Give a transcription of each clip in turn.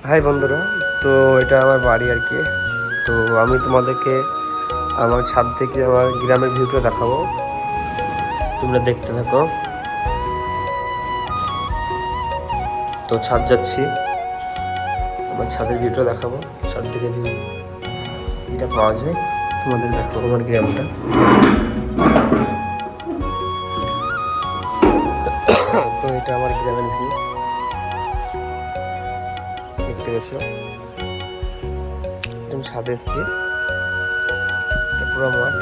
High বন্ধুরা, তো এটা আমার বাড়ি আর কি। তো আমি তোমাদেরকে আমার ছাদ থেকে আমার গ্রামের ভিউটা দেখাবো, তোমরা দেখতে থাকো। তো ছাদ যাচ্ছি, আমার ছাদের ভিউটা দেখাবো। ছাদ থেকে ভিউ এটা পাওয়া যায়, তোমাদের দেখো আমার গ্রামটা। তো এটা আমার গ্রামের ভিউ, দেখতে পেয়েছো। আমি ছাদে এসেছি, এটা পুরো মাঠ,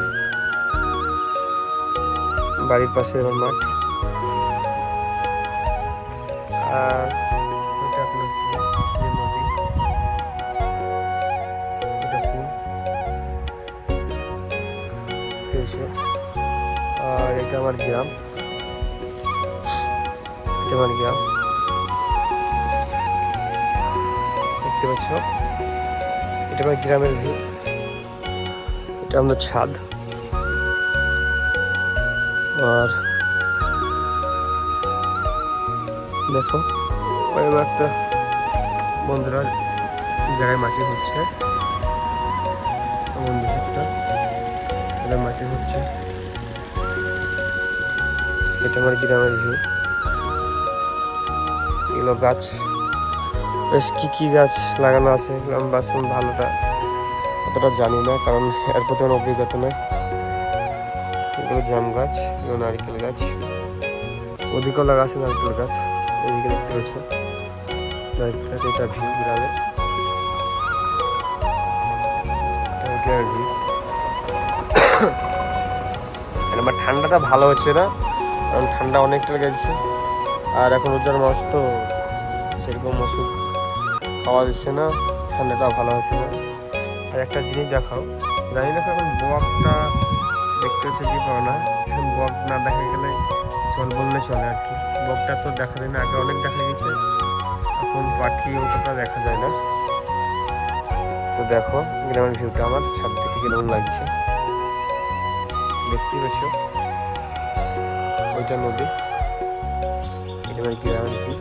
বাড়ির পাশে আমার মাঠ। আর এটা আপনার যে নদী, এটা ফুল পেয়েছে। আর এটা আমার গ্রাম, এটা আমার গ্রাম, দেখতে পাচ্ছ। এটা আমার গ্রামের ভিউ, এটা আমাদের ছাদ। আর দেখো ওই একটা বন্ধুরা জায়গায় মাটি হচ্ছে, বন্ধু একটা এটা মাটি হচ্ছে। এটা আমার গ্রামের ভিউ। এগুলো গাছ, বেশ কি গাছ লাগানো আছে, আমি বাস ভালোটা অতটা জানি না, কারণ এর প্রতি আমার অভিজ্ঞতা নয়। এগুলো জাম গাছ, এগুলো নারকেল গাছ, ওদিকেও লাগা আছে নারকেল গাছ। এদিকে দেখতে পাচ্ছ নারকেল গাছ। এটা ভিউ গ্রামের, ভিউ। আমার ঠান্ডাটা ভালো হচ্ছে না, কারণ ঠান্ডা অনেকটা লেগেছে। আর এখন রোজার মাস, তো সেরকম ওষুধ খাওয়া দিচ্ছে না, ঠান্ডাটা ভালো হচ্ছে না। আর একটা জিনিস দেখাও, জানি না এখন বকটা দেখতে হচ্ছে কি পাও না। এখন বক না দেখা গেলে চল বললে চলে আর কি। বকটা তো দেখা যায় না, আগে অনেক দেখা গেছে, এখন পাখি অতটা দেখা যায় না। তো দেখো গ্রামের ভিউটা আমার ছাদ থেকে কেমন লাগছে, দেখতেই পাচ্ছ। ওইটা নদী, এটা আমার গ্রামের ভিউ।